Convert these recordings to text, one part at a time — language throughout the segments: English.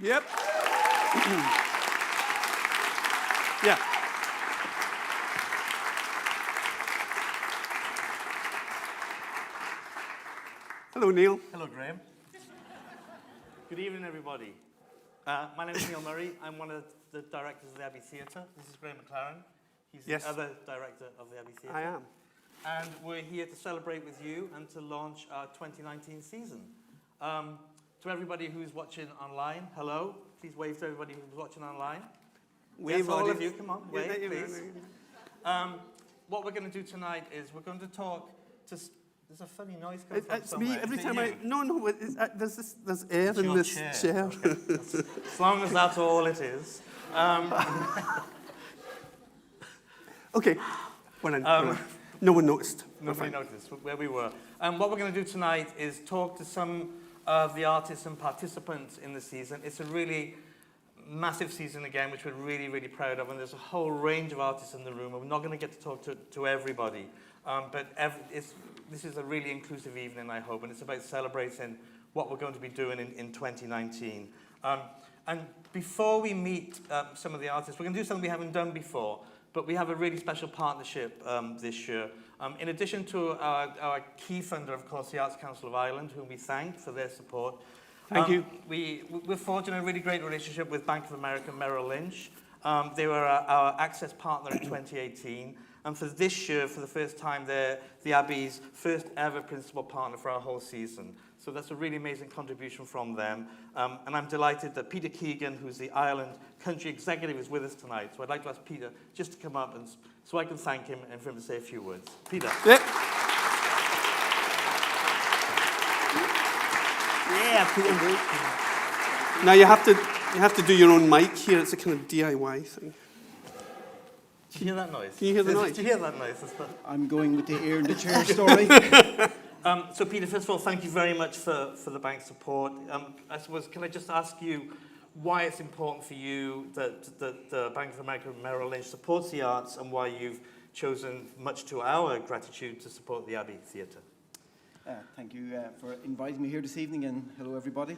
Yep. Yeah. Hello, Neil. Hello, Graham. Good evening, everybody. My name is Neil Murray. I'm one of the directors of the Abbey Theatre. This is Graham McLaren. He's the other director of the Abbey Theatre. I am. And we're here to celebrate with you and to launch our 2019 season. To everybody who's watching online, hello. Please wave to everybody who's watching online. Wave, yes, all of you, come on, wave, please. No. What we're going to do tonight is we're going to talk to... There's a funny noise coming from It's somewhere. me every Is it time you? there's air It's in your this chair. Okay. As long as that's all it is. Okay. We're in. No one noticed. Nobody noticed where we were. What we're going to do tonight is talk to some of the artists and participants in the season. It's a really massive season again, which we're really, really proud of. And there's a whole range of artists in the room. And we're not going to get to talk to everybody. This is a really inclusive evening, I hope. And it's about celebrating what we're going to be doing in 2019. And before we meet some of the artists, we're going to do something we haven't done before. But we have a really special partnership this year. In addition to our key funder, of course, the Arts Council of Ireland, whom we thank for their support. Thank you. We're forging a really great relationship with Bank of America Merrill Lynch. They were our access partner in 2018. And for this year, for the first time, they're the Abbey's first ever principal partner for our whole season. So that's a really amazing contribution from them. And I'm delighted that Peter Keegan, who's the Ireland country executive, is with us tonight. So I'd like to ask Peter just to come up and so I can thank him and for him to say a few words. Peter. Yep. Yeah, Peter. Now you have to do your own mic here. It's a kind of DIY thing. Did you hear that noise? Can you hear the noise? Did you hear that noise? I'm going with the ear in the chair story. So Peter, first of all, thank you very much for the bank's support. I suppose, can I just ask you why it's important for you that the Bank of America Merrill Lynch supports the arts and why you've chosen, much to our gratitude, to support the Abbey Theatre? Thank you for inviting me here this evening, and hello everybody.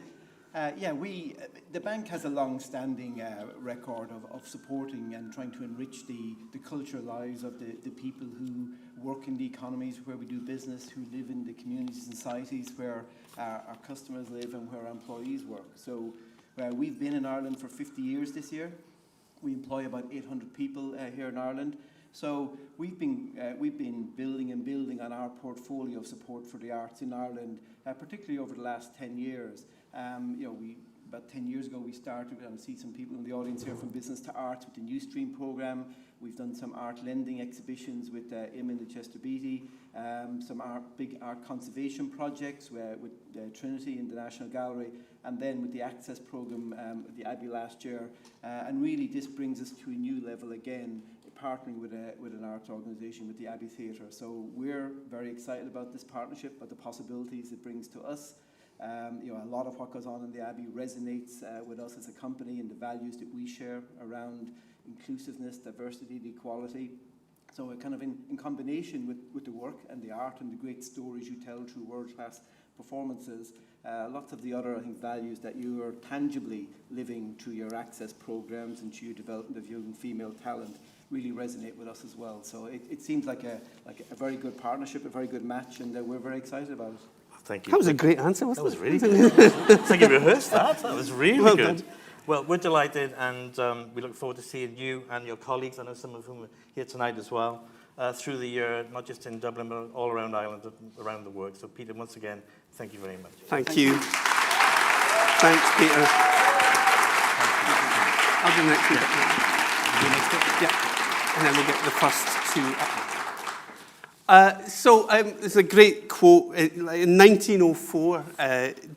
The bank has a long-standing record of supporting and trying to enrich the cultural lives of the people who work in the economies where we do business, who live in the communities and societies where our customers live and where our employees work. So we've been in Ireland for 50 years this year. We employ about 800 people here in Ireland. So we've been building on our portfolio of support for the arts in Ireland, particularly over the last 10 years. About 10 years ago we started, and I see some people in the audience here from Business to Arts with the New Stream programme. We've done some art lending exhibitions with Eamon and Chester Beatty, some big art conservation projects with Trinity in the National Gallery, and then with the Access programme with the Abbey last year. And really this brings us to a new level again, partnering with an arts organisation, with the Abbey Theatre. So we're very excited about this partnership, about the possibilities it brings to us. A lot of what goes on in the Abbey resonates with us as a company and the values that we share around inclusiveness, diversity, and equality. So we're kind of in combination with the work and the art and the great stories you tell through world-class performances, lots of the other, I think, values that you are tangibly living through your access programs and through your development of young female talent really resonate with us as well. So it seems like a very good partnership, a very good match, and we're very excited about it. Thank you. That was a great answer, wasn't it? That was really good. It's like you rehearsed that. That was really good. Done. Well, we're delighted, and we look forward to seeing you and your colleagues, I know some of whom are here tonight as well, through the year, not just in Dublin, but all around Ireland, around the world. So, Peter, once again, thank you very much. Thank you. Thanks, Peter. I'll do the next bit. Yeah. And then we'll get the first two up. There's a great quote. In 1904,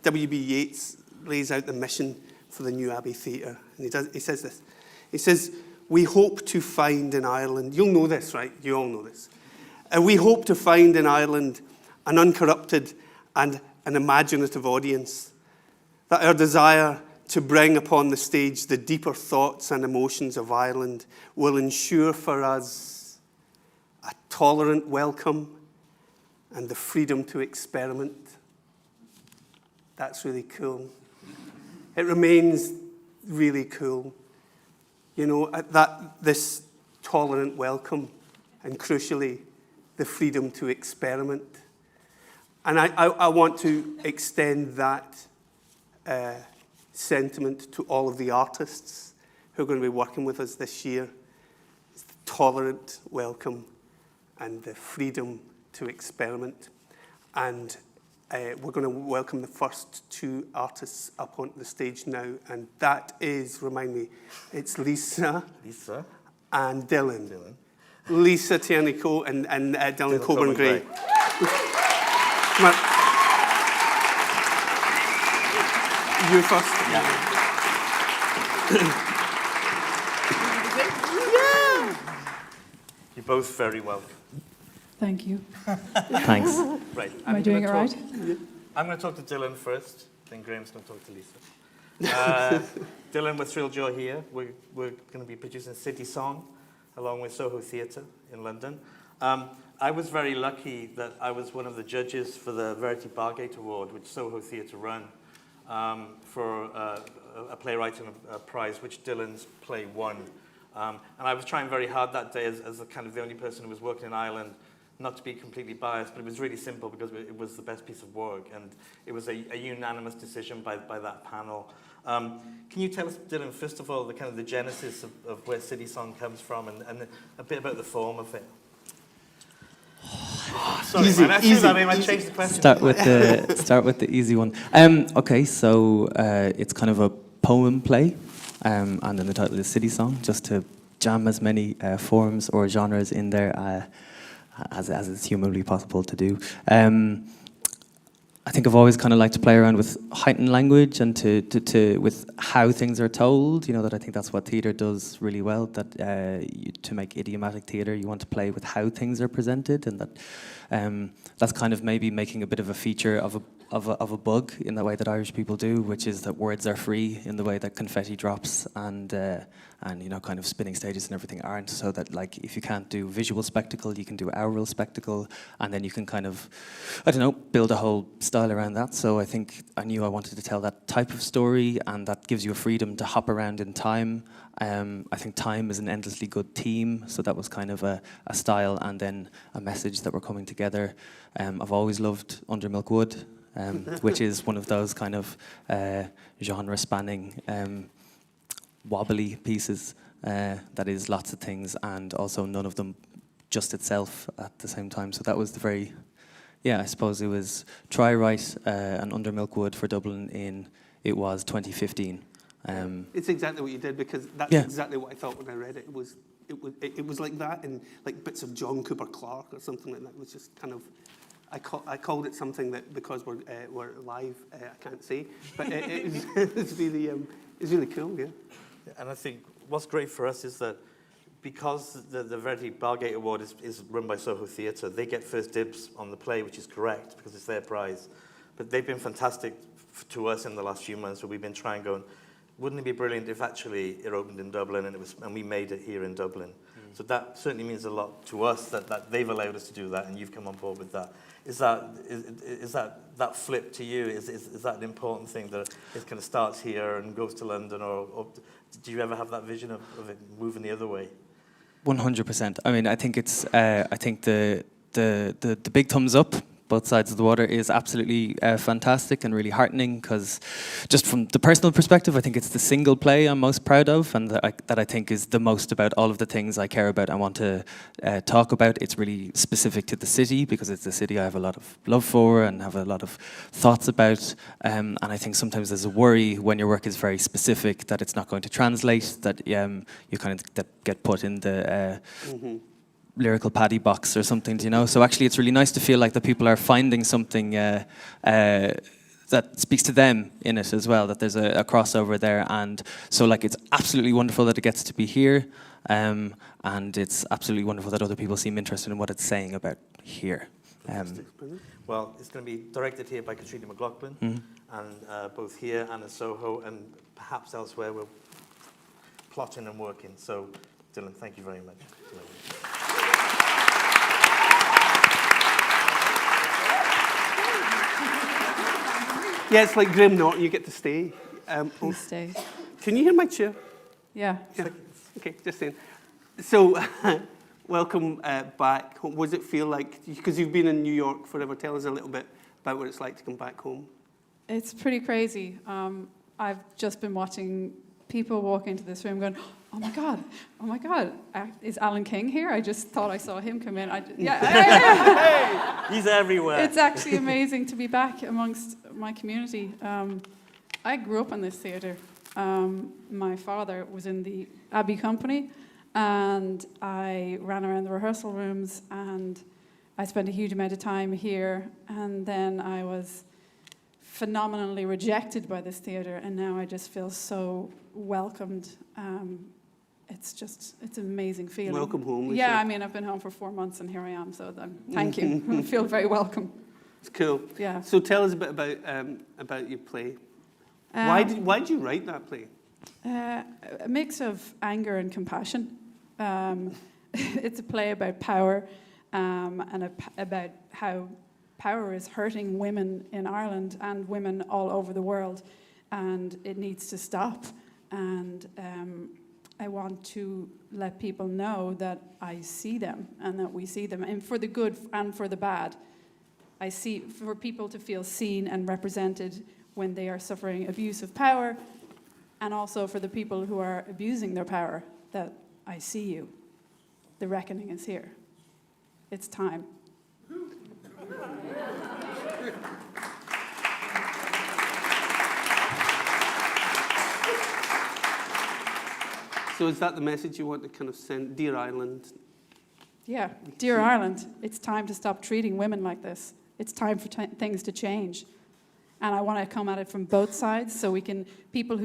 W.B. Yeats lays out the mission for the new Abbey Theatre. And he says this. He says, "We hope to find in Ireland," you'll know this, right? You all know this. "We hope to find in Ireland an uncorrupted and an imaginative audience, that our desire to bring upon the stage the deeper thoughts and emotions of Ireland will ensure for us a tolerant welcome and the freedom to experiment." That's really cool. It remains really cool. You know, this tolerant welcome, and crucially, the freedom to experiment. And I want to extend that sentiment to all of the artists who are going to be working with us this year. It's the tolerant welcome and the freedom to experiment. And we're going to welcome the first two artists up onto the stage now. And that is, remind me, it's Lisa and Dylan. Lisa Tierney-Coe and Dylan Coburn-Gray. Come on. You first. Yeah. You're both very welcome. Thank you. Thanks. Right. Am I doing it right? I'm going to talk to Dylan first, then Graham's going to talk to Lisa. Dylan, we're thrilled you're here. We're going to be producing City Song along with Soho Theatre in London. I was very lucky that I was one of the judges for the Verity Bargate Award, which Soho Theatre run, for a playwriting prize, which Dylan's play won. And I was trying very hard that day as kind of the only person who was working in Ireland, not to be completely biased, but it was really simple because it was the best piece of work, and it was a unanimous decision by that panel. Can you tell us, Dylan, first of all, the kind of the genesis of where City Song comes from, and a bit about the form of it? Sorry, Easy, man. easy, I changed the question. Start with the easy one. Okay, so it's kind of a poem play, and then the title is City Song, just to jam as many forms or genres in there as is humanly possible to do. I think I've always kind of liked to play around with heightened language and to with how things are told. You know, that I think that's what theatre does really well. That to make idiomatic theatre, you want to play with how things are presented, and that's kind of maybe making a bit of a feature of a bug in the way that Irish people do, which is that words are free in the way that confetti drops and you know, kind of spinning stages and everything aren't. So that, like, if you can't do visual spectacle, you can do aural spectacle, and then you can kind of, I don't know, build a whole style around that. So I think I knew I wanted to tell that type of story, and that gives you a freedom to hop around in time. I think time is an endlessly good theme, so that was kind of a style and then a message that were coming together. I've always loved Under Milk Wood, which is one of those kind of genre-spanning wobbly pieces that is lots of things and also none of them just itself at the same time. So that was the very, I suppose it was try write an Under Milk Wood for Dublin in, it was 2015. It's exactly what you did, because that's exactly what I thought when I read it. It was like that, and like bits of John Cooper Clarke or something like that. It was just kind of, I called it something that, because we're live, I can't say, but it's really cool, yeah. And I think what's great for us is that because the Verity Bargate Award is run by Soho Theatre, they get first dibs on the play, which is correct because it's their prize. But they've been fantastic to us in the last few months, where we've been trying, going, wouldn't it be brilliant if actually it opened in Dublin and we made it here in Dublin? So that certainly means a lot to us that they've allowed us to do that, and you've come on board with that. Is that flip to you? Is that an important thing, that it kind of starts here and goes to London, or do you ever have that vision of it moving the other way? 100%. I mean, I think it's. I think the big thumbs up, both sides of the water, is absolutely fantastic and really heartening, because just from the personal perspective, I think it's the single play I'm most proud of, and that I think is the most about all of the things I care about and want to talk about. It's really specific to the city, because it's the city I have a lot of love for and have a lot of thoughts about, and I think sometimes there's a worry when your work is very specific that it's not going to translate, that you kind of get put in the lyrical paddy box or something, you know. So actually it's really nice to feel like that people are finding something that speaks to them in it as well, that there's a crossover there. And so, like, it's absolutely wonderful that it gets to be here, and it's absolutely wonderful that other people seem interested in what it's saying about here. Well, it's going to be directed here by Katrina McLaughlin, and both here and in Soho, and perhaps elsewhere we're plotting and working. So, Dylan, thank you very much. Yeah, it's like Graham Norton, you get to stay. Please stay. Can you hear my chair? Yeah. Yeah. Okay, just saying. So, welcome back. What does it feel like? Because you've been in New York forever. Tell us a little bit about what it's like to come back home. It's pretty crazy. I've just been watching people walk into this room going, oh my God, is Alan King here? I just thought I saw him come in. He's everywhere. It's actually amazing to be back amongst my community. I grew up in this theatre. My father was in the Abbey company, and I ran around the rehearsal rooms, and I spent a huge amount of time here, and then I was phenomenally rejected by this theatre, and now I just feel so welcomed. It's an amazing feeling. Welcome home. Yeah, I mean, I've been home for 4 months, and here I am, so thank you. I feel very welcome. It's cool. Yeah. So tell us a bit about your play. Why did you write that play? A mix of anger and compassion. It's a play about power and about how power is hurting women in Ireland and women all over the world, and it needs to stop. And I want to let people know that I see them and that we see them, and for the good and for the bad. I see for people to feel seen and represented when they are suffering abuse of power, and also for the people who are abusing their power, that I see you. The reckoning is here. It's time. So is that the message you want to kind of send? Dear Ireland. Yeah, dear Ireland, it's time to stop treating women like this. It's time for things to change. And I want to come at it from both sides, so we can, people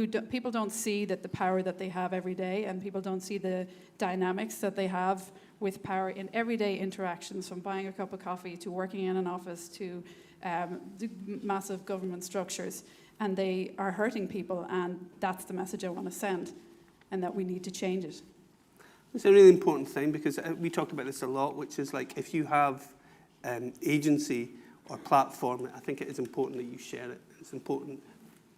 don't see that the power that they have every day, and people don't see the dynamics that they have with power in everyday interactions, from buying a cup of coffee to working in an office to the massive government structures. And they are hurting people, and that's the message I want to send, and that we need to change it. It's a really important thing, because we talk about this a lot, which is like, if you have agency or platform, I think it is important that you share it. It's important,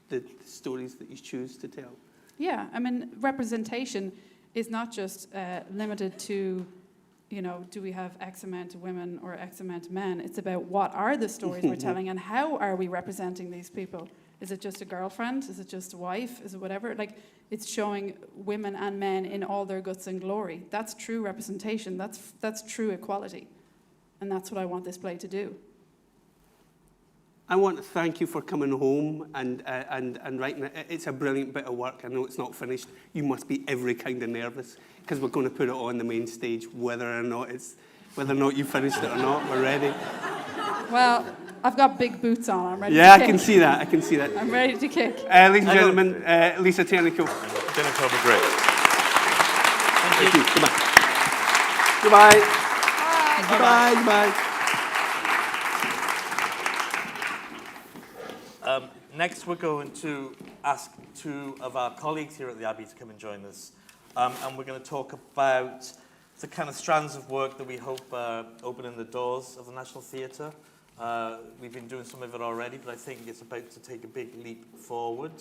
the stories that you choose to tell. Yeah, I mean, representation is not just limited to, do we have X amount of women or X amount of men? It's about what are the stories we're telling, and how are we representing these people? Is it just a girlfriend? Is it just a wife? Is it whatever? Like, it's showing women and men in all their guts and glory. That's true representation. That's true equality. And that's what I want this play to do. I want to thank you for coming home and writing it. It's a brilliant bit of work. I know it's not finished. You must be every kind of nervous, because we're going to put it on the main stage, whether or not you finished it or not. We're ready. Well, I've got big boots on. I'm ready. Yeah, to I can kick. see that. I can see that. I'm ready to kick. Ladies and gentlemen, Lisa Tiernico. Jennifer McGregor. Thank you. Goodbye. Goodbye. Goodbye. Next, we're going to ask two of our colleagues here at the Abbey to come and join us. And we're going to talk about the kind of strands of work that we hope opening the doors of the National Theatre. We've been doing some of it already, but I think it's about to take a big leap forward.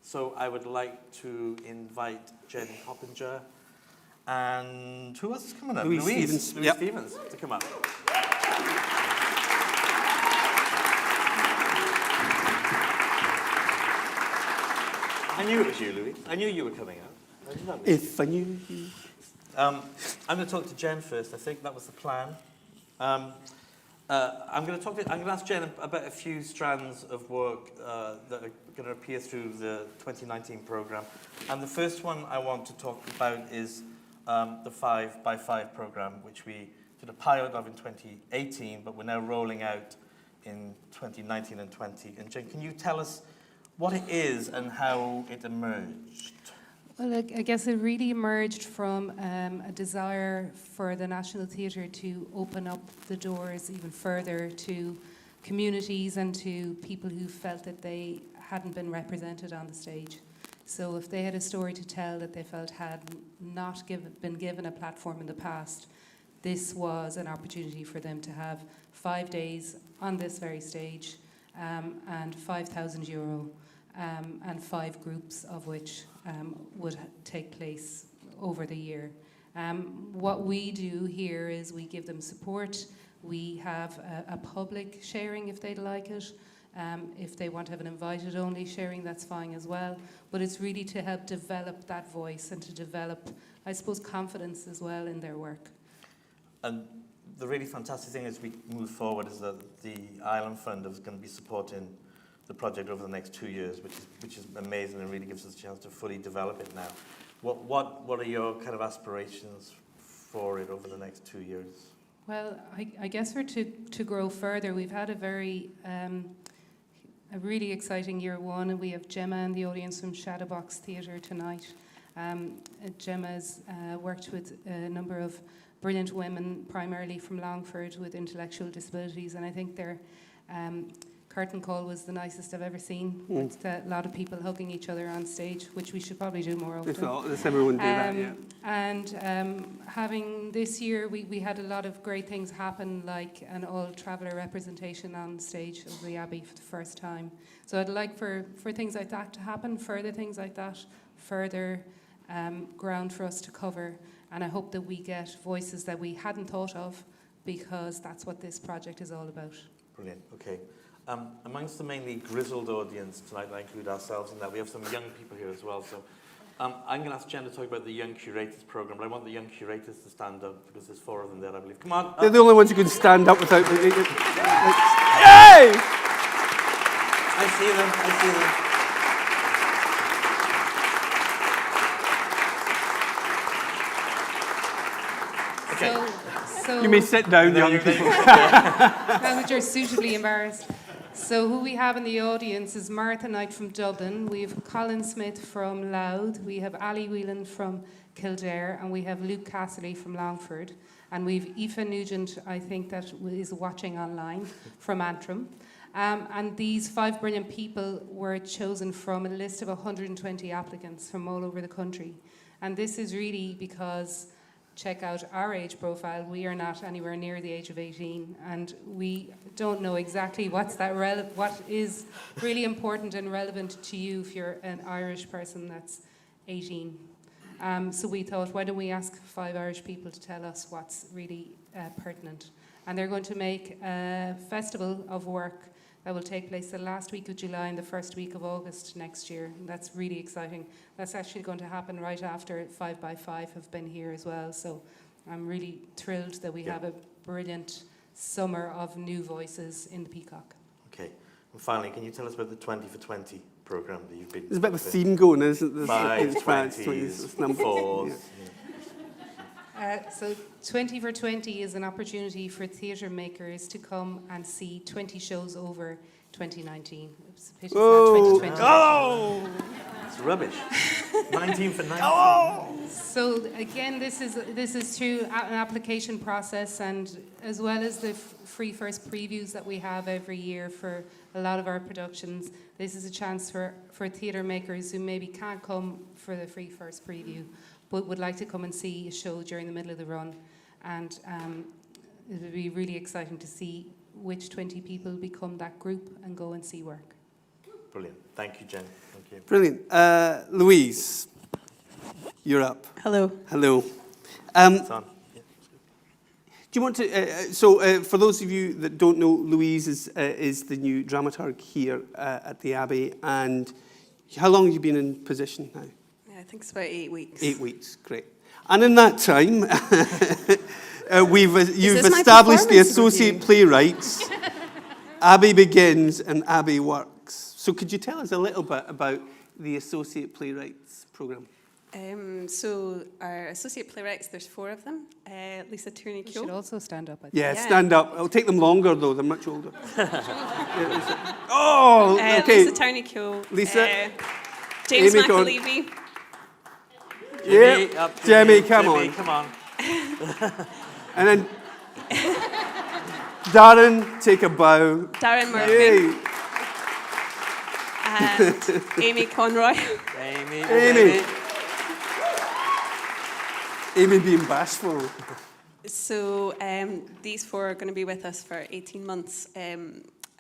So I would like to invite Jen Coppinger and who else is coming up? Louise Stevens to come up. I knew it was you, Louis. I knew you were coming out. If I knew you. I'm going to talk to Jen first. I think that was the plan. I'm going to ask Jen about a few strands of work that are going to appear through the 2019 programme. And the first one I want to talk about is the 5x5 programme, which we did a pilot of in 2018, but we're now rolling out in 2019 and 20. And Jen, can you tell us what it is and how it emerged? Well, I guess it really emerged from a desire for the National Theatre to open up the doors even further to communities and to people who felt that they hadn't been represented on the stage. So if they had a story to tell that they felt had not been given a platform in the past, this was an opportunity for them to have 5 days on this very stage and €5,000 and 5 groups of which would take place over the year. What we do here is we give them support. We have a public sharing if they'd like it. If they want to have an invited only sharing, that's fine as well. But it's really to help develop that voice and to develop, I suppose, confidence as well in their work. And the really fantastic thing as we move forward is that the Ireland Fund is going to be supporting the project over the next 2 years, which is amazing and really gives us a chance to fully develop it now. What are your kind of aspirations for it over the next 2 years? Well, I guess we're to grow further. We've had a really exciting year one, and we have Gemma in the audience from Shadowbox Theatre tonight. Gemma has worked with a number of brilliant women, primarily from Longford, with intellectual disabilities, and I think their curtain call was the nicest I've ever seen. With a lot of people hugging each other on stage, which we should probably do more often. Does everyone do that, yeah. And having this year, we had a lot of great things happen, like an all-traveller representation on stage of the Abbey for the first time. So I'd like for things like that to happen, further things like that, further ground for us to cover. And I hope that we get voices that we hadn't thought of, because that's what this project is all about. Brilliant, okay. Amongst the mainly grizzled audience tonight, I include ourselves in that, we have some young people here as well. So I'm going to ask Jen to talk about the Young Curators programme, but I want the young curators to stand up because there's 4 of them there, I believe. Come on. They're the only ones who can stand up without... Yay! I see them. Okay. So You may sit down, young people. now that you're suitably embarrassed. So who we have in the audience is Martha Knight from Dublin, we have Colin Smith from Louth, we have Ali Whelan from Kildare, and we have Luke Casserly from Longford, and we've Aoife Nugent, I think, that is watching online, from Antrim. And these 5 brilliant people were chosen from a list of 120 applicants from all over the country. And this is really because, check out our age profile, we are not anywhere near the age of 18, and we don't know exactly what is really important and relevant to you if you're an Irish person that's 18. So we thought, why don't we ask 5 Irish people to tell us what's really pertinent. And they're going to make a festival of work that will take place the last week of July and the first week of August next year. And that's really exciting. That's actually going to happen right after 5x5 have been here as well. So I'm really thrilled that we have a brilliant summer of new voices in the Peacock. Okay. And finally, can you tell us about the 20 for 20 programme that you've been... There's a bit of a theme going, isn't there? 5s, 20s, 4s. So 20 for 20 is an opportunity for theatre makers to come and see 20 shows over 2019. It's a pity it's not 2020. Oh! It's rubbish. 19 for 19. So again, this is through an application process, and as well as the free first previews that we have every year for a lot of our productions, this is a chance for theatre makers who maybe can't come for the free first preview, but would like to come and see a show during the middle of the run. And it would be really exciting to see which 20 people become that group and go and see work. Brilliant. Thank you, Jen. Thank you. Brilliant. Louise, you're up. Hello. Hello. It's on. Yeah. Do you want to... for those of you that don't know, Louise is the new dramaturg here at the Abbey. And how long have you been in position now? I think it's about 8 weeks. 8 weeks, great. And in that time, you've my established the performance associate review? Playwrights. Abbey begins and Abbey works. So could you tell us a little bit about the associate playwrights programme? So our associate playwrights, there's 4 of them. Lisa You should Tierney-Keogh. also stand up. I think. Yeah, Yeah. stand up. It'll take them longer, though. They're much older. Oh, okay. Lisa Tierney-Keogh. Lisa. James Amy, go on. McAlevey. Yeah, Jamie, come on. Come on. And then Darren, take a bow. Darren Murphy. Yay. And Amy Conroy. Amy. Amy being bashful. So these 4 are going to be with us for 18 months.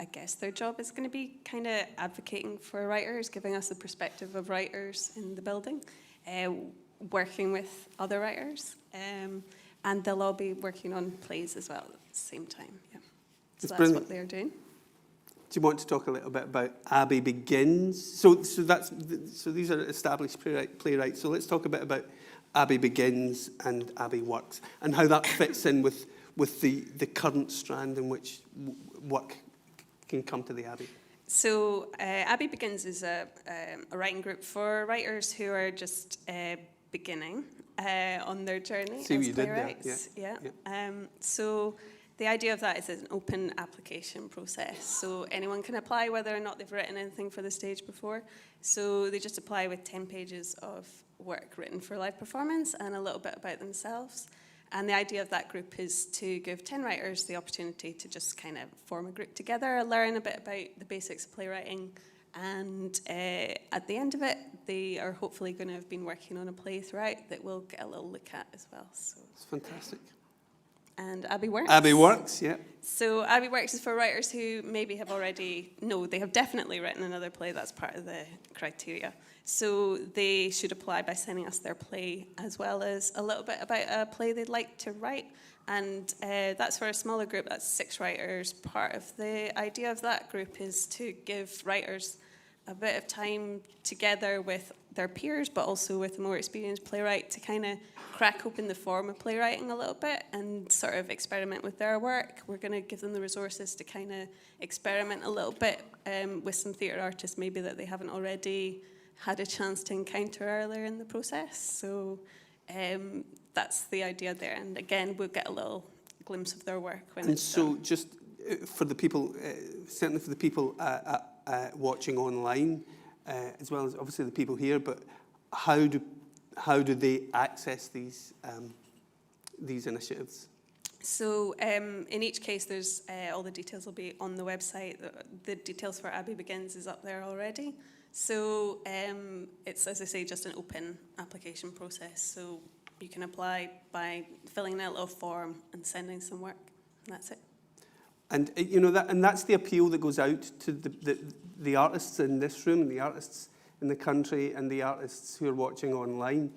I guess their job is going to be kind of advocating for writers, giving us the perspective of writers in the building, working with other writers, and they'll all be working on plays as well at the same time. Yeah, so It's that's brilliant. what they're doing. Do you want to talk a little bit about Abbey Begins? So these are established playwrights. So let's talk a bit about Abbey Begins and Abbey Works and how that fits in with the current strand in which work can come to the Abbey. So Abbey Begins is a writing group for writers who are just beginning on their journey See what as you did there, playwrights. So the idea of that is it's an open application process. So anyone can apply whether or not they've written anything for the stage before. So they just apply with 10 pages of work written for live performance and a little bit about themselves. And the idea of that group is to give 10 writers the opportunity to just kind of form a group together, learn a bit about the basics of playwriting, and at the end of it, they are hopefully going to have been working on a play throughout that we'll get a little look at as well. So. It's fantastic. And Abbey Works. Abbey Works, yeah. So Abbey Works is for writers who maybe have already, no, they have definitely written another play. That's part of the criteria. So they should apply by sending us their play as well as a little bit about a play they'd like to write. And that's for a smaller group. That's 6 writers. Part of the idea of that group is to give writers a bit of time together with their peers, but also with a more experienced playwright to kind of crack open the form of playwriting a little bit and sort of experiment with their work. We're going to give them the resources to kind of experiment a little bit with some theatre artists maybe that they haven't already had a chance to encounter earlier in the process. So that's the idea there. And again, we'll get a little glimpse of their work when And it's so done. just for the people, certainly for the people watching online, as well as obviously the people here, but how do they access these initiatives? So in each case, there's all the details will be on the website. The details for Abbey Begins is up there already. So it's, as I say, just an open application process. So you can apply by filling in a little form and sending some work. And that's it. And that's the appeal that goes out to the artists in this room, and the artists in the country, and the artists who are watching online.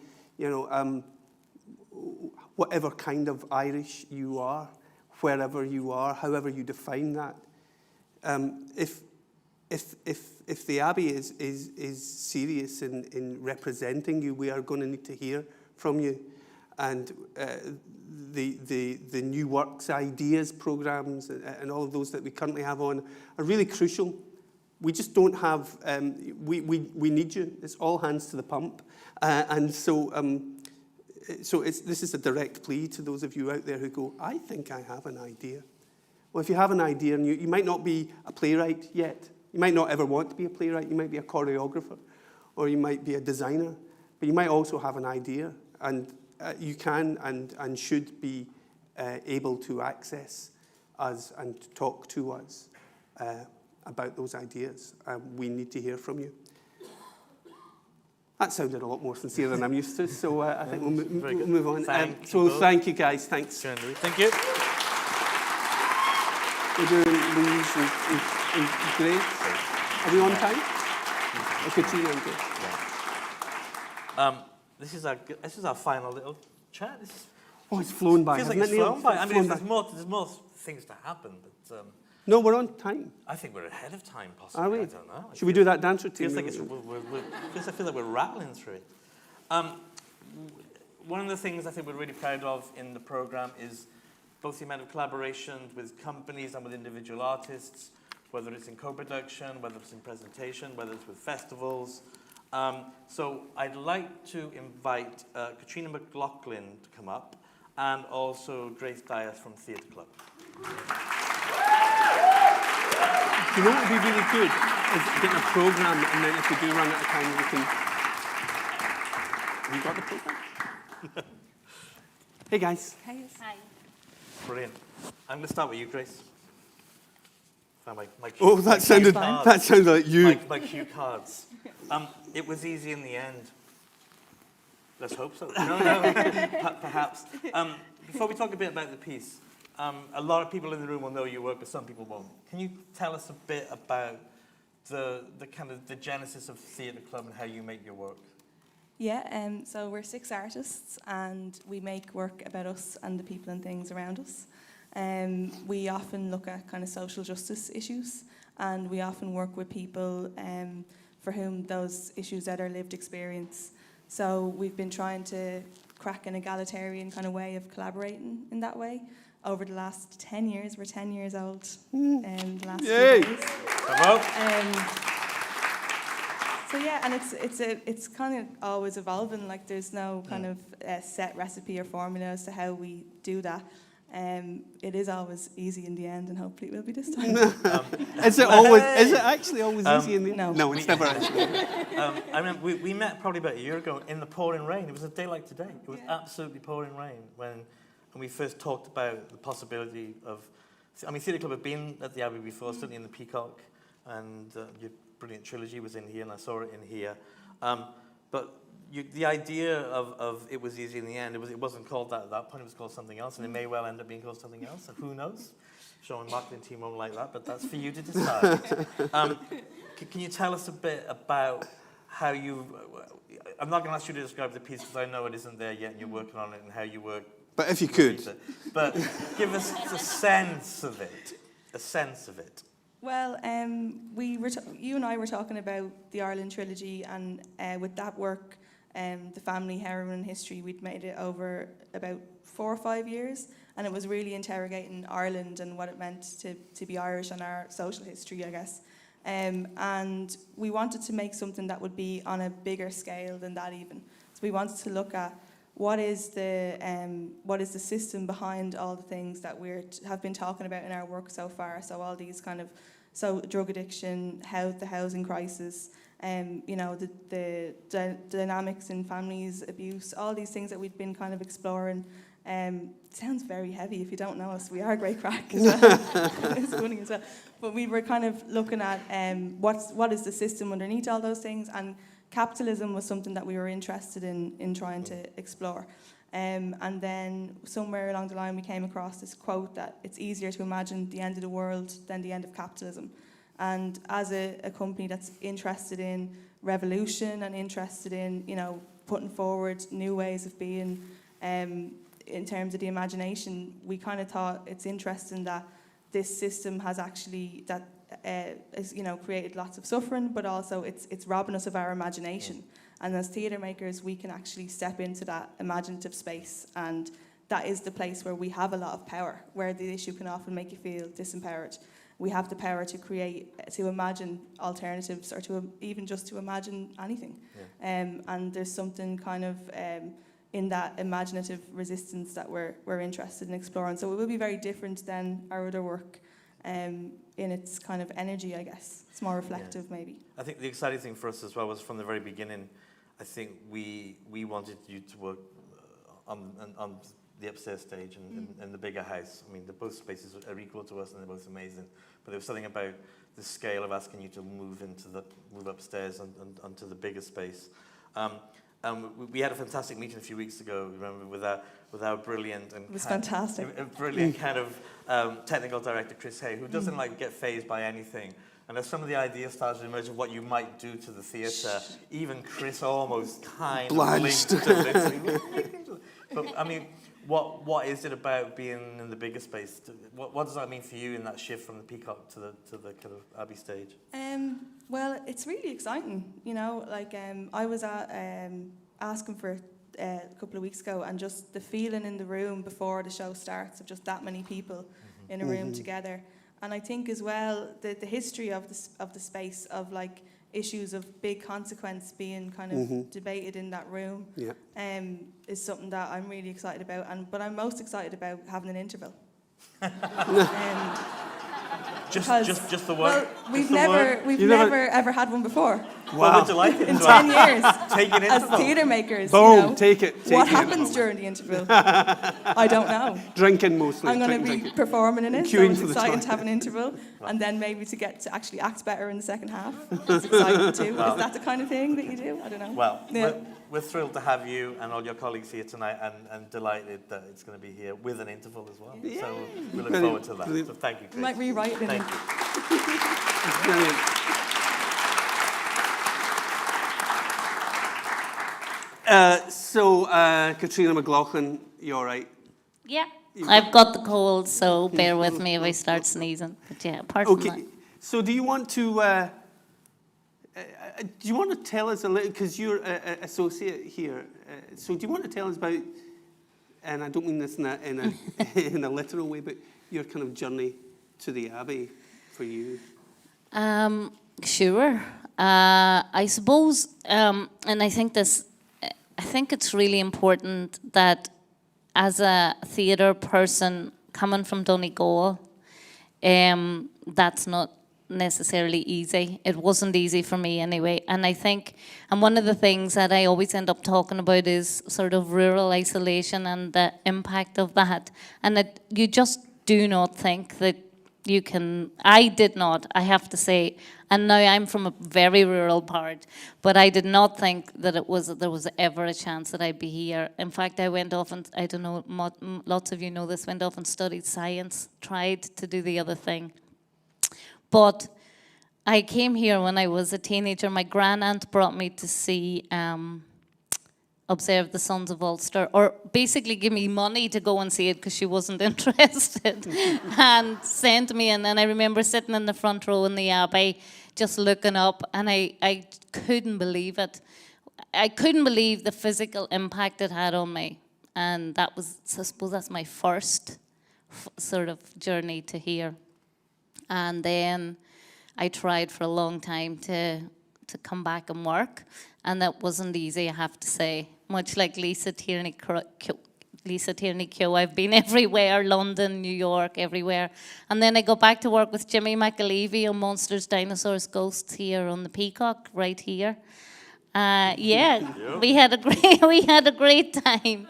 Whatever kind of Irish you are, wherever you are, however you define that, if the Abbey is serious in representing you, we are going to need to hear from you. And the new works, ideas, programs, and all of those that we currently have on are really crucial. We just don't have, we need you. It's all hands to the pump. This is a direct plea to those of you out there who go, I think I have an idea. Well, if you have an idea, and you might not be a playwright yet, you might not ever want to be a playwright, you might be a choreographer, or you might be a designer, but you might also have an idea, and you can and should be able to access us and talk to us about those ideas. We need to hear from you. That sounded a lot more sincere than I'm used to, so I think we'll move on. Thank you, guys. Thanks. Thank you. We're doing Louise and Grace. Are we on time? Okay, Tina and Grace. This is our final little chat. It's flown by. Feels like hasn't it's it, Neil? flown by. I mean, Flown there's more things to happen, but No, we're on time. I think we're ahead of time, possibly. Are we? I don't know. Should we do that dance routine? Feels like I feel like we're rattling through it. One of the things I think we're really proud of in the program is both the amount of collaboration with companies and with individual artists, whether it's in co-production, whether it's in presentation, whether it's with festivals. So I'd like to invite Katrina McLaughlin to come up, and also Grace Dias from Theatre Club. You know what would be really good is getting a programme, and then if we do run out of time, we can... Have you got the programme? Hey, guys. Hi. Brilliant. I'm going to start with you, Grace. Found my cue, Oh, that sounded like you. My cue cards. It was easy in the end. Let's hope so. No, perhaps. Before we talk a bit about the piece, A lot of people in the room will know your work, but some people won't. Can you tell us a bit about the kind of the genesis of Theatre Club and how you make your work? Yeah, so we're 6 artists and we make work about us and the people and things around us. We often look at kind of social justice issues, and we often work with people for whom those issues are their lived experience. So we've been trying to crack an egalitarian kind of way of collaborating in that way over the last 10 years. We're 10 years old in the last few days. So yeah, and it's kind of always evolving. Like there's no kind of set recipe or formula as to how we do that. It is always easy in the end, and hopefully it will be this time. Is it actually always easy in the end? No. No, it's never actually. I remember we met probably about a year ago in the pouring rain. It was a day like today. It was absolutely pouring rain when we first talked about the possibility of... I mean, Theatre Club had been at the Abbey before, certainly in the Peacock, and your brilliant trilogy was in here, and I saw it in here. But the idea of it was easy in the end, it wasn't called that at that point, it was called something else, and it may well end up being called something else, and who knows? Sean and marketing team won't like that, but that's for you to decide. Can you tell us a bit about how you... I'm not going to ask you to describe the piece because I know it isn't there yet and you're working on it and how you work. But if you could. But give us a sense of it. A sense of it. Well, you and I were talking about the Ireland trilogy, and with that work, the family heroine history, we'd made it over about 4 or 5 years, and it was really interrogating Ireland and what it meant to be Irish and our social history, I guess. And we wanted to make something that would be on a bigger scale than that even. So we wanted to look at what is the system behind all the things that we have been talking about in our work so far. So all these kind of drug addiction, the housing crisis, the dynamics in families, abuse, all these things that we've been kind of exploring. It sounds very heavy if you don't know us. We are great crack as well. It's funny as well. But we were kind of looking at what is the system underneath all those things, and capitalism was something that we were interested in trying to explore. And then somewhere along the line we came across this quote that it's easier to imagine the end of the world than the end of capitalism. And as a company that's interested in revolution and interested in, putting forward new ways of being, in terms of the imagination, we kind of thought it's interesting that this system has actually created lots of suffering, but also it's robbing us of our imagination. And as theatre makers, we can actually step into that imaginative space, and that is the place where we have a lot of power, where the issue can often make you feel disempowered. We have the power to create, to imagine alternatives, or even just to imagine anything. Yeah. And there's something kind of in that imaginative resistance that we're interested in exploring. So it will be very different than our other work in its kind of energy, I guess. It's more reflective, maybe. I think the exciting thing for us as well was from the very beginning, I think we wanted you to work on the upstairs stage and the bigger house. I mean, both spaces are equal to us and they're both amazing. But there was something about the scale of asking you to move upstairs and onto the bigger space. We had a fantastic meeting a few weeks ago, remember, with our brilliant and... It was fantastic. A brilliant kind of technical director, Chris Hay, who doesn't get fazed by anything. And as some of the ideas started to emerge of what you might do to the theatre, even Chris almost kind of blinked to this. But, I mean, what is it about being in the bigger space? What does that mean for you in that shift from the Peacock to the kind of Abbey stage? Well, it's really exciting, I was asking for a couple of weeks ago, and just the feeling in the room before the show starts of just that many people in a room together. And I think as well the history of the space of issues of big consequence being kind of debated in that room is something that I'm really excited about. But I'm most excited about having an interval. Just the one. Well, we've never ever had one before. Well, we're delighted in to 10 have years taken as interval. theatre makers. Boom, take it. What take it. happens during the interval? I don't know. Drinking mostly. I'm going to be drinking. performing in it, so Queuing it's for the exciting toilet. to have an interval, and then maybe to get to actually act better in the second half. It's exciting too. Is that the kind of thing that you do? I don't know. Well, Yeah. we're thrilled to have you and all your colleagues here tonight, and delighted that it's going to be here with an interval as well. So we look forward to that. Brilliant. So thank you, Chris. You might rewrite it in Thank it. you. Brilliant. Katrina McLaughlin, you all right? Yeah, I've got the cold, so bear with me if I start sneezing. But yeah, apart from that. Okay. So do you want to tell us a little, because you're an associate here, so do you want to tell us about, and I don't mean this in a in a literal way, but your kind of journey to the Abbey for you? Sure. I suppose, and I think it's really important that as a theatre person coming from Donegal, that's not necessarily easy. It wasn't easy for me anyway. And I think, and one of the things that I always end up talking about is sort of rural isolation and the impact of that. And that you just do not think that you can, I did not, I have to say, and now I'm from a very rural part, but I did not think that there was ever a chance that I'd be here. In fact, I went off and, I don't know, lots of you know this, went off and studied science, tried to do the other thing. But I came here when I was a teenager. My grandaunt brought me to see Observe the Sons of Ulster, or basically give me money to go and see it because she wasn't interested, and sent me. And then I remember sitting in the front row in the Abbey, just looking up, and I couldn't believe it. I couldn't believe the physical impact it had on me. And that was, I suppose that's my first sort of journey to here. And then I tried for a long time to come back and work, and that wasn't easy, I have to say. Much like Lisa Tierney Keogh, I've been everywhere, London, New York, everywhere. And then I go back to work with Jimmy McAlevey on Monsters, Dinosaurs, Ghosts here on the Peacock, right here. Yeah, we had a great time.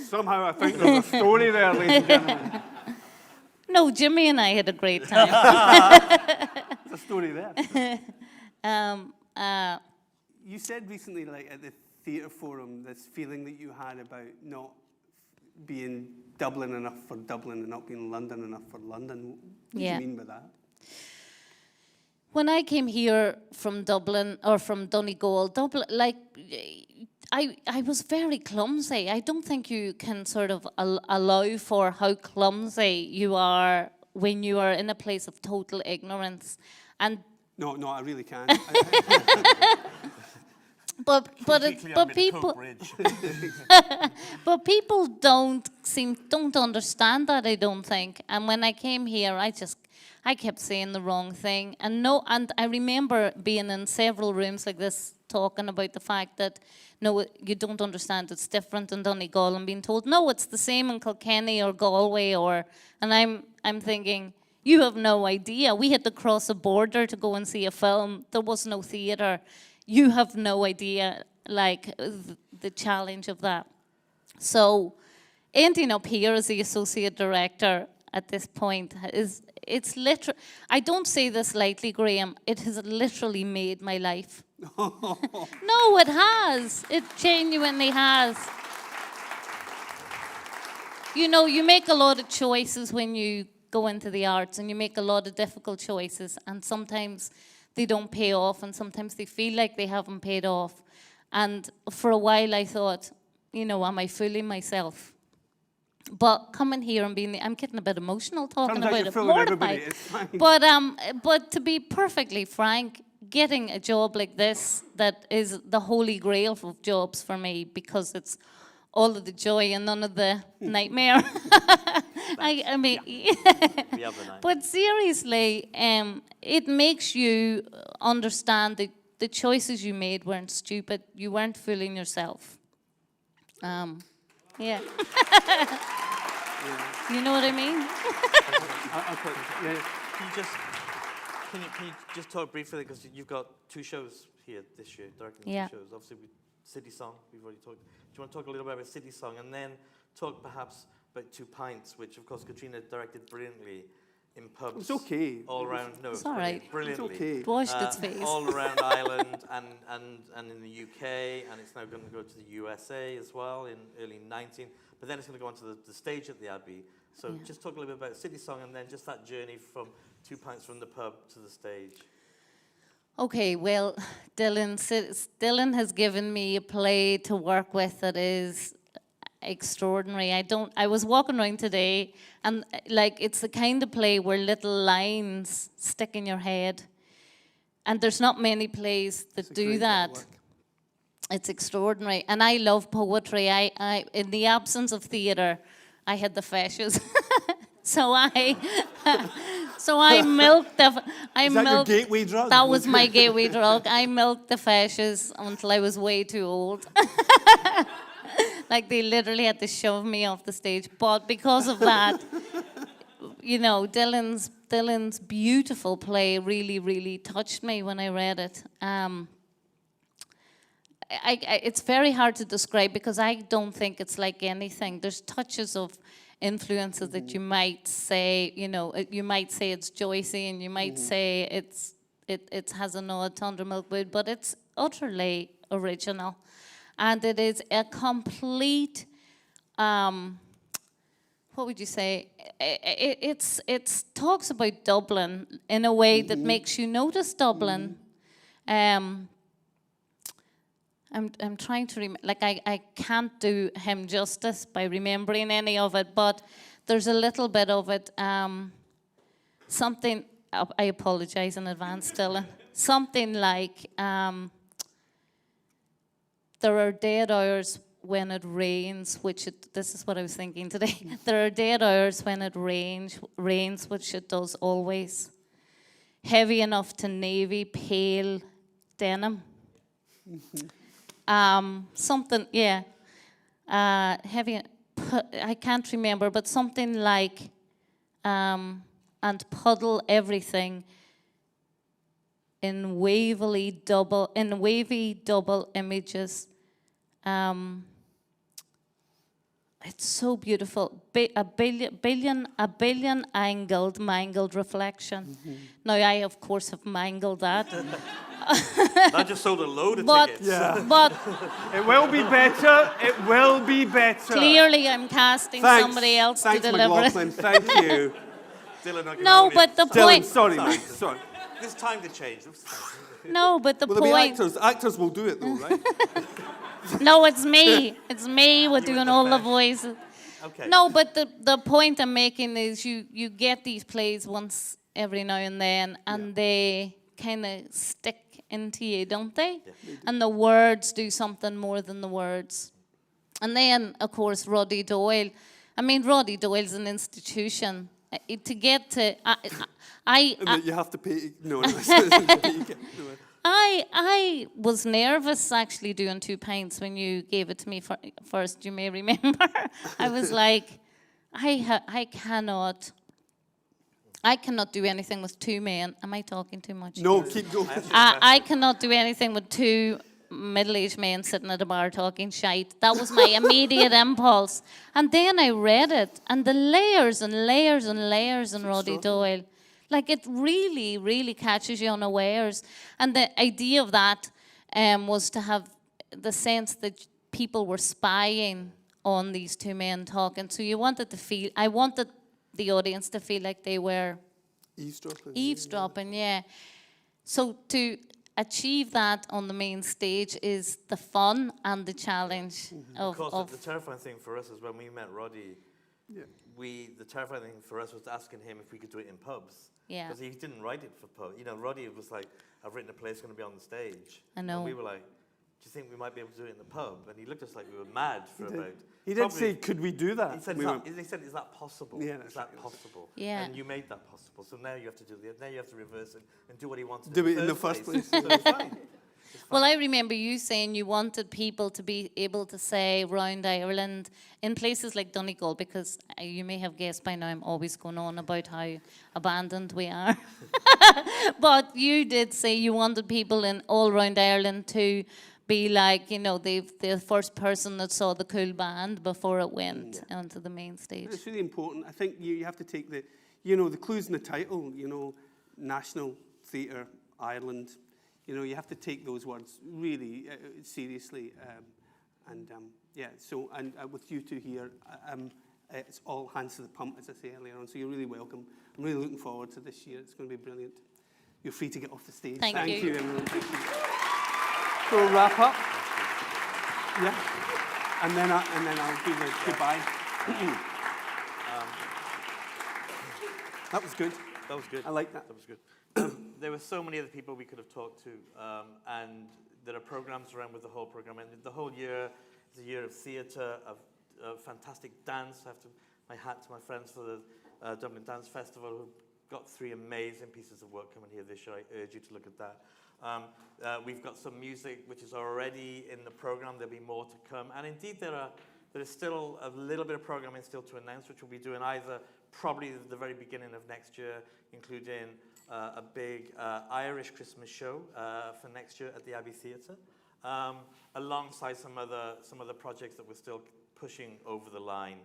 Somehow I think there's a story there, ladies and gentlemen. No, Jimmy and I had a great time. There's a story there. You said recently, like at the theatre forum, this feeling that you had about not being Dublin enough for Dublin and not being London enough for London. What do you mean by that? When I came here from Dublin, or from Donegal, like, I was very clumsy. I don't think you can sort of allow for how clumsy you are when you are in a place of total ignorance. And No, I really can. but people but people don't understand that, I don't think. And when I came here, I kept saying the wrong thing. And I remember being in several rooms like this talking about the fact that no, you don't understand, it's different in Donegal, and being told no, it's the same in Kilkenny or Galway, and I'm thinking, you have no idea. We had to cross a border to go and see a film. There was no theatre. You have no idea, like, the challenge of that. So ending up here as the associate director at this point it's literally, I don't say this lightly, Graham, it has literally made my life. No, it has. It genuinely has. You know, you make a lot of choices when you go into the arts, and you make a lot of difficult choices, and sometimes they don't pay off, and sometimes they feel like they haven't paid off. And for a while I thought, you know, am I fooling myself? But coming here and I'm getting a bit emotional talking about it, mortified. But to be perfectly frank, getting a job like this, that is the holy grail of jobs for me, because it's all of the joy and none of the nightmare. I mean, but seriously, it makes you understand that the choices you made weren't stupid. You weren't fooling yourself. Yeah. You know what I mean? Can you just Can you just talk briefly, because you've got 2 shows here this year, directing Yeah. 2 shows. Obviously, City Song, we've already talked. Do you want to talk a little bit about City Song, and then talk perhaps about 2 Pints, which of course Katrina directed brilliantly in pubs. It's okay. All around. No, It's all right. brilliantly. It's okay. It washed its face. All around Ireland and in the UK, and it's now going to go to the USA as well in early 19. But then it's going to go onto the stage at the Abbey. So Yeah. just talk a little bit about City Song, and then just that journey from 2 Pints from the pub to the stage. Okay, well, Dylan has given me a play to work with that is extraordinary. I was walking around today, and like, it's the kind of play where little lines stick in your head, and there's not many plays that It's a do great that. bit of work. It's extraordinary, and I love poetry. I in the absence of theatre, I had the fascias, so I milked the. I Is that your milked. gateway drug? That was my gateway drug. I milked the fascias until I was way too old. Like, they literally had to shove me off the stage. But because of that, you know, Dylan's beautiful play really, really touched me when I read it. It's very hard to describe, because I don't think it's like anything. There's touches of influences that you might say, you know, you might say it's Joycey, and you might say it has a nod to Under Milkwood, but it's utterly original. And it is a complete, what would you say? It talks about Dublin in a way that makes you notice Dublin. I'm trying to I can't do him justice by remembering any of it, but there's a little bit of it. Something, I apologize in advance, Dylan. Something like, there are dead hours when it rains, this is what I was thinking today. There are dead hours when it rains, which it does always. Heavy enough to navy pale denim. Something, yeah. Heavy, I can't remember, but something like, and puddle everything in wavy double images. It's so beautiful. A billion angled, mangled reflection. Now, I of course have mangled that. I just sold a load of But, tickets. Yeah. but It will be better. It will be better. clearly I'm casting Thanks. somebody else Thanks, to deliver it. McLaughlin. Thank you. Dylan, I can No, only- but the Dylan, point. sorry, mate. Sorry. There's time to change. No, but the Well, there'll be point. actors. Actors will do it, though, right? No, it's me. It's me with doing all the voices. Okay. No, but the point I'm making is you get these plays once every now and then, and they kind of stick into you, don't they? Yeah. And the words do something more than the words. And then, of course, Roddy Doyle. I mean, Roddy Doyle's an institution. To get to... And that you have to pay. No, no. You get- no. I was nervous actually doing 2 pints when you gave it to me first. You may remember. I was like, I cannot do anything with 2 men. Am I talking too much? No, keep going. I cannot do anything with 2 middle-aged men sitting at a bar talking shite. That was my immediate impulse. And then I read it, and the layers and layers and layers in Roddy Doyle. Like, it really, really catches you unawares. And the idea of that was to have the sense that people were spying on these 2 men talking. So I wanted the audience to feel like they were eavesdropping, yeah. So to achieve that on the main stage is the fun and the challenge Of course, the terrifying thing for us is when we met Roddy, the terrifying thing for us was asking him if we could do it in pubs. Yeah. Because he didn't write it for pubs. You know, Roddy was like, I've written a play that's going to be on the stage. I know. And we were like, do you think we might be able to do it in the pub? And he looked at us like we were mad for about... He did probably- say, could we do that? He said, We went, is that possible? Yeah, Is that's that right. possible? Yeah. And you made that possible. So now you have to reverse it and do what he wanted Do it in the first place. So it's fine. Well, I remember you saying you wanted people to be able to say round Ireland in places like Donegal, because you may have guessed by now I'm always going on about how abandoned we are. But you did say you wanted people in all round Ireland to be like, you know, the first person that saw the cool band before it went onto the main stage. It's really important. I think you have to take the, you know, the clues in the title, you know, National Theatre Ireland. You know, you have to take those words really seriously. So with you two here, it's all hands to the pump, as I say earlier on. So you're really welcome. I'm really looking forward to this year. It's going to be brilliant. You're free to get off the stage. Thank you. Everyone. Thank you. So we'll wrap up. Yeah. And then I'll do the goodbye. That was good. That was good. I like that. That was good. There were so many other people we could have talked to, and there are programs around with the whole program. And the whole year is a year of theatre, of fantastic dance. I have to my hat to my friends for the Dublin Dance Festival, who got 3 amazing pieces of work coming here this year. I urge you to look at that. We've got some music which is already in the program. There'll be more to come. And indeed, there is still a little bit of programming still to announce, which we'll be doing either probably at the very beginning of next year, including a big Irish Christmas show for next year at the Abbey Theatre, alongside some other projects that we're still pushing over the line.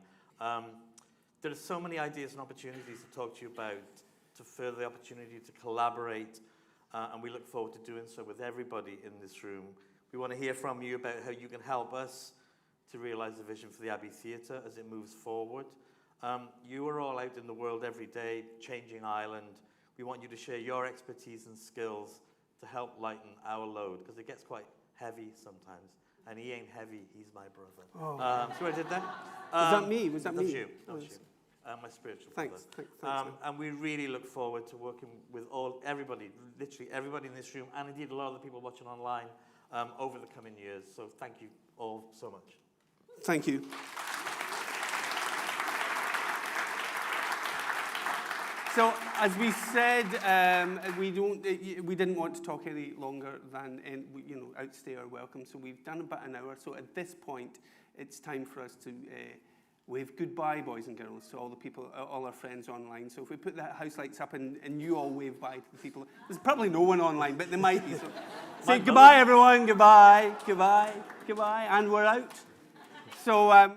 There are so many ideas and opportunities to talk to you about, to further the opportunity to collaborate, and we look forward to doing so with everybody in this room. We want to hear from you about how you can help us to realise the vision for the Abbey Theatre as it moves forward. You are all out in the world every day, changing Ireland. We want you to share your expertise and skills to help lighten our load, because it gets quite heavy sometimes. And he ain't heavy, he's my brother. Oh. So I did that. Was that me? Was that me? That was you. That was you. My spiritual brother. Thanks. And we really look forward to working with everybody, literally everybody in this room, and indeed a lot of the people watching online over the coming years. So thank you all so much. Thank you. So, as we said, we didn't want to talk any longer than outstay our welcome. So we've done about an hour. So at this point, it's time for us to wave goodbye, boys and girls, to all the people, all our friends online. So if we put the house lights up and you all wave bye to the people, there's probably no one online, but there might be. So say goodbye, everyone. Goodbye. Goodbye. Goodbye. And we're out. So.